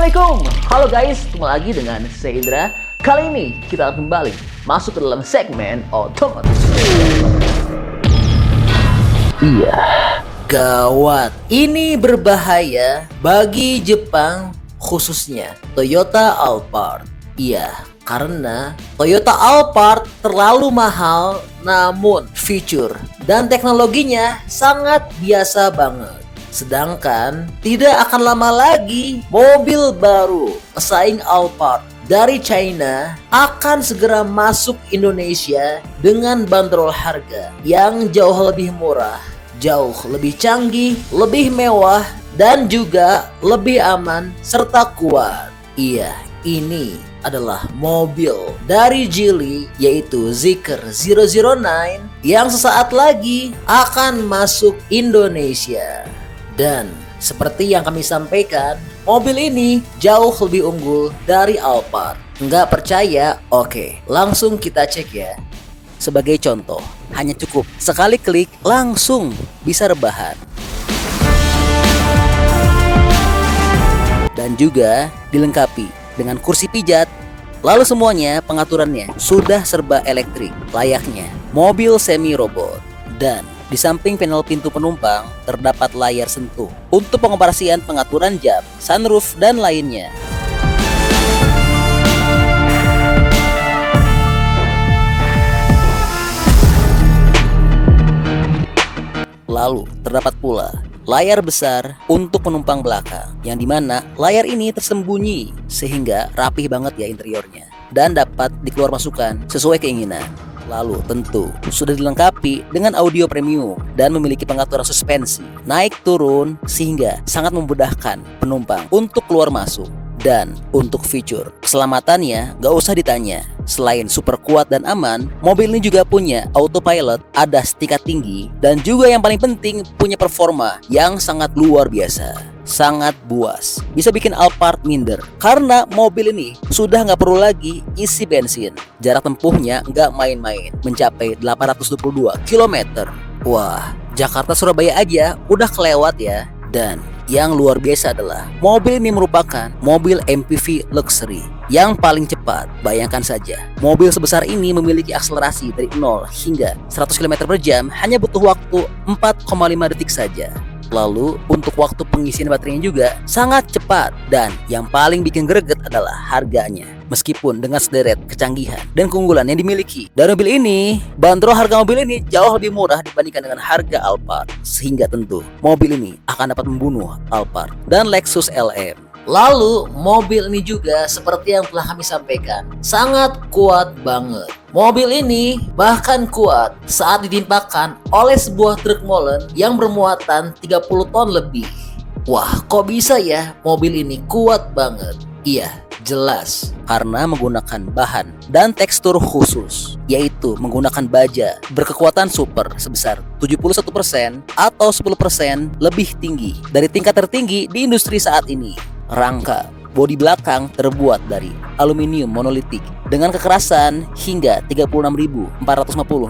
Assalamualaikum, halo guys, ketemu lagi dengan saya Indra. Kali ini kita akan kembali masuk ke dalam segmen otomotif. Iya, gawat, ini berbahaya bagi Jepang, khususnya Toyota Alphard. Iya, karena Toyota Alphard terlalu mahal, namun fitur dan teknologinya sangat biasa banget. Sedangkan tidak akan lama lagi mobil baru pesaing Alphard dari China akan segera masuk Indonesia dengan bandrol harga yang jauh lebih murah, jauh lebih canggih, lebih mewah, dan juga lebih aman serta kuat. Iya, ini adalah mobil dari Geely, yaitu Zeekr 009 yang sesaat lagi akan masuk Indonesia. Dan seperti yang kami sampaikan, mobil ini jauh lebih unggul dari Alphard. Nggak percaya? Oke, langsung kita cek ya. Sebagai contoh, hanya cukup sekali klik langsung bisa rebahan. Dan juga dilengkapi dengan kursi pijat. Lalu semuanya pengaturannya sudah serba elektrik, layaknya mobil semi robot. Dan di samping panel pintu penumpang terdapat layar sentuh untuk pengoperasian pengaturan jam, sunroof, dan lainnya. Lalu terdapat pula layar besar untuk penumpang belakang, yang dimana layar ini tersembunyi sehingga rapih banget ya interiornya dan dapat dikeluar masukkan sesuai keinginan. Lalu tentu sudah dilengkapi dengan audio premium dan memiliki pengaturan suspensi naik turun sehingga sangat memudahkan penumpang untuk keluar masuk. Dan untuk fitur keselamatannya gak usah ditanya. Selain super kuat dan aman, mobil ini juga punya autopilot, ada tingkat tinggi, dan juga yang paling penting punya performa yang sangat luar biasa. Sangat buas, bisa bikin Alphard minder karena mobil ini sudah nggak perlu lagi isi bensin. Jarak tempuhnya nggak main-main, mencapai 822 km. Wah, Jakarta Surabaya aja udah kelewat ya. Dan yang luar biasa adalah mobil ini merupakan mobil MPV luxury yang paling cepat. Bayangkan saja, mobil sebesar ini memiliki akselerasi dari 0 hingga 100 km per jam hanya butuh waktu 4,5 detik saja. Lalu untuk waktu pengisian baterainya juga sangat cepat. Dan yang paling bikin greget adalah harganya. Meskipun dengan sederet kecanggihan dan keunggulan yang dimiliki dari mobil ini, bandrol harga mobil ini jauh lebih murah dibandingkan dengan harga Alphard. Sehingga tentu mobil ini akan dapat membunuh Alphard dan Lexus LM. Lalu mobil ini juga seperti yang telah kami sampaikan, sangat kuat banget. Mobil ini bahkan kuat saat ditimpakan oleh sebuah truk molen yang bermuatan 30 ton lebih. Wah, kok bisa ya mobil ini kuat banget? Iya, jelas karena menggunakan bahan dan tekstur khusus, yaitu menggunakan baja berkekuatan super sebesar 71% atau 10% lebih tinggi dari tingkat tertinggi di industri saat ini. Rangka bodi belakang terbuat dari aluminium monolitik dengan kekerasan hingga 36.450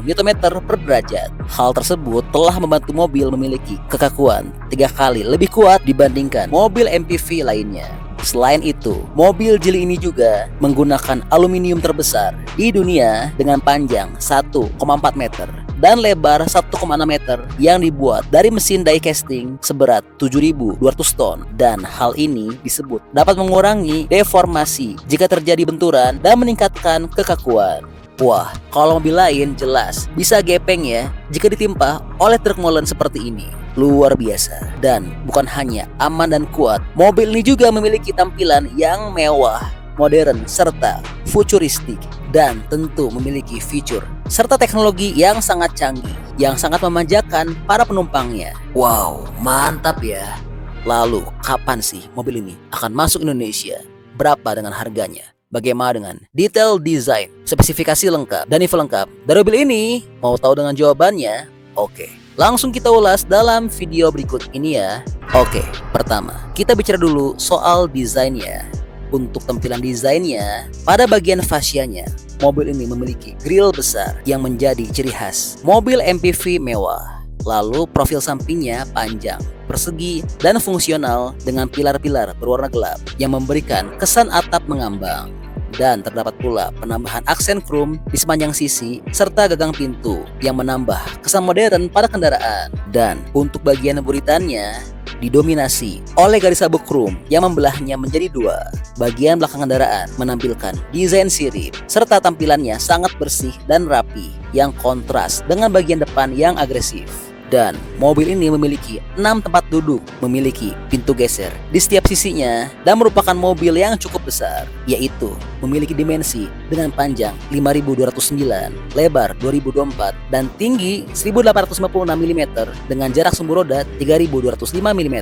Nm per derajat. Hal tersebut telah membantu mobil memiliki kekakuan 3 kali lebih kuat dibandingkan mobil MPV lainnya. Selain itu, mobil Geely ini juga menggunakan aluminium terbesar di dunia dengan panjang 1,4 meter dan lebar 1,6 meter yang dibuat dari mesin die casting seberat 7.200 ton. Dan hal ini disebut dapat mengurangi deformasi jika terjadi benturan dan meningkatkan kekakuan. Wah, kalau mobil lain jelas bisa gepeng ya jika ditimpa oleh truk molen seperti ini. Luar biasa. Dan bukan hanya aman dan kuat, mobil ini juga memiliki tampilan yang mewah, modern, serta futuristik. Dan tentu memiliki fitur serta teknologi yang sangat canggih, yang sangat memanjakan para penumpangnya. Wow, mantap ya. Lalu, kapan sih mobil ini akan masuk Indonesia? Berapa dengan harganya? Bagaimana dengan detail desain, spesifikasi lengkap, dan info lengkap dari mobil ini? Mau tahu dengan jawabannya? Oke, langsung kita ulas dalam video berikut ini ya. Oke, pertama kita bicara dulu soal desainnya. Untuk tampilan desainnya, pada bagian fasianya, mobil ini memiliki grill besar yang menjadi ciri khas mobil MPV mewah. Lalu profil sampingnya panjang persegi, dan fungsional dengan pilar-pilar berwarna gelap yang memberikan kesan atap mengambang. Dan terdapat pula penambahan aksen krom di sepanjang sisi serta gagang pintu yang menambah kesan modern pada kendaraan. Dan untuk bagian buritannya didominasi oleh garis sabuk krom yang membelahnya menjadi dua. Bagian belakang kendaraan menampilkan desain sirip serta tampilannya sangat bersih dan rapi yang kontras dengan bagian depan yang agresif. Dan mobil ini memiliki 6 tempat duduk, memiliki pintu geser di setiap sisinya, dan merupakan mobil yang cukup besar, yaitu memiliki dimensi dengan panjang 5.209, lebar 2.024, dan tinggi 1.856 mm dengan jarak sumbu roda 3.205 mm.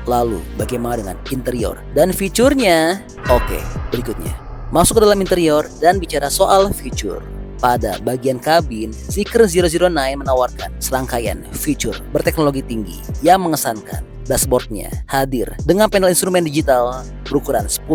Lalu bagaimana dengan interior dan fiturnya? Oke, berikutnya masuk ke dalam interior dan bicara soal fitur. Pada bagian kabin, Zeekr 009 menawarkan serangkaian fitur berteknologi tinggi yang mengesankan. Dashboardnya hadir dengan panel instrumen digital berukuran 10,2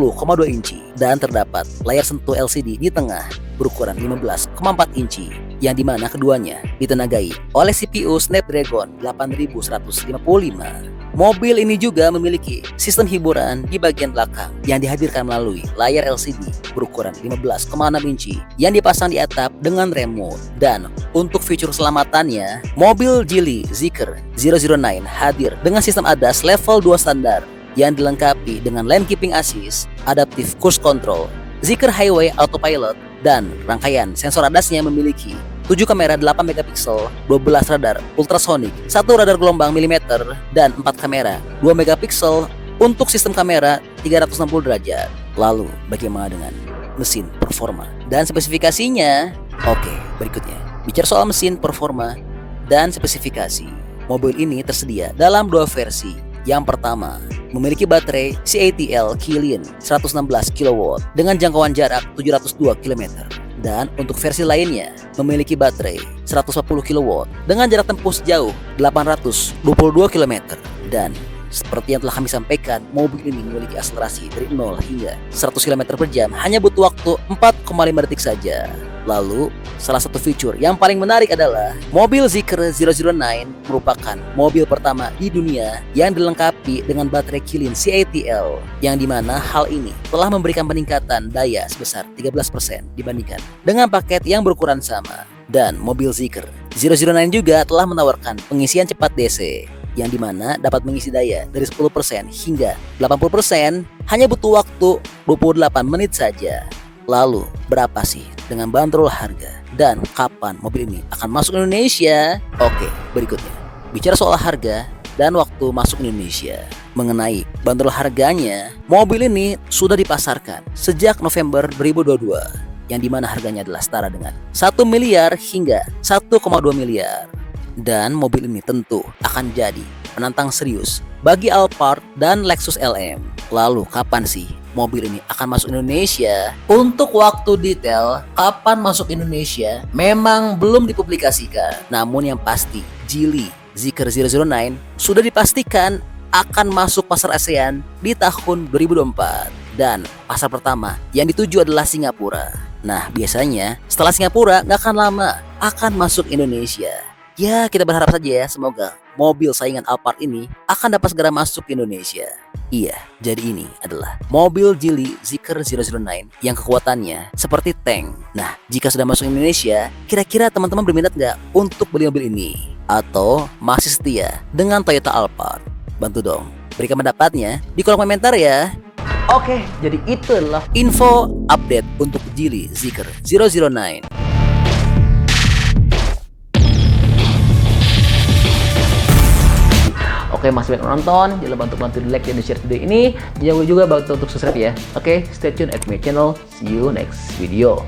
inci dan terdapat layar sentuh LCD di tengah berukuran 15,4 inci yang dimana keduanya ditenagai oleh CPU Snapdragon 8155. Mobil ini juga memiliki sistem hiburan di bagian belakang yang dihadirkan melalui layar LCD berukuran 15,6 inci yang dipasang di atap dengan remote. Dan untuk fitur keselamatannya, mobil Geely Zeekr 009 hadir dengan sistem ADAS level 2 standar yang dilengkapi dengan lane keeping assist, adaptive cruise control, Zeekr Highway Autopilot, dan rangkaian sensor ADAS-nya memiliki 7 kamera 8 megapiksel, 12 radar ultrasonic, 1 radar gelombang milimeter, dan 4 kamera 2 megapiksel untuk sistem kamera 360 derajat. Lalu bagaimana dengan mesin performa dan spesifikasinya? Oke, berikutnya bicara soal mesin performa dan spesifikasi. Mobil ini tersedia dalam 2 versi. Yang pertama, memiliki baterai CATL Kilin 116 kW dengan jangkauan jarak 702 km. Dan untuk versi lainnya memiliki baterai 140 kW dengan jarak tempuh sejauh 822 km. Dan seperti yang telah kami sampaikan, mobil ini memiliki akselerasi dari 0 hingga 100 km per jam hanya butuh waktu 4,5 detik saja. Lalu, salah satu fitur yang paling menarik adalah mobil Zeekr 009 merupakan mobil pertama di dunia yang dilengkapi dengan baterai Kilin CATL, yang dimana hal ini telah memberikan peningkatan daya sebesar 13% dibandingkan dengan paket yang berukuran sama. Dan mobil Zeekr 009 juga telah menawarkan pengisian cepat DC, yang dimana dapat mengisi daya dari 10% hingga 80% hanya butuh waktu 28 menit saja. Lalu berapa sih dengan bandrol harga dan kapan mobil ini akan masuk Indonesia? Oke, berikutnya bicara soal harga dan waktu masuk Indonesia. Mengenai bandrol harganya, mobil ini sudah dipasarkan sejak November 2022, yang dimana harganya adalah setara dengan 1 miliar hingga 1,2 miliar. Dan mobil ini tentu akan jadi penantang serius bagi Alphard dan Lexus LM. Lalu kapan sih mobil ini akan masuk Indonesia? Untuk waktu detail kapan masuk Indonesia memang belum dipublikasikan. Namun yang pasti Geely Zeekr 009 sudah dipastikan akan masuk pasar ASEAN di tahun 2024. Dan pasar pertama yang dituju adalah Singapura. Nah, biasanya setelah Singapura nggak akan lama akan masuk Indonesia. Ya, kita berharap saja ya, semoga mobil saingan Alphard ini akan dapat segera masuk ke Indonesia. Iya, jadi ini adalah mobil Geely Zeekr 009 yang kekuatannya seperti tank. Nah, jika sudah masuk Indonesia, kira-kira teman-teman berminat nggak untuk beli mobil ini? Atau masih setia dengan Toyota Alphard? Bantu dong, berikan pendapatnya di kolom komentar ya. Oke, jadi itu adalah info update untuk Geely Zeekr 009. Oke, masih banyak nonton, jangan lupa untuk bantu di like dan di share video ini. Jangan lupa juga bantu untuk subscribe ya. Oke, stay tune at my channel. See you next video.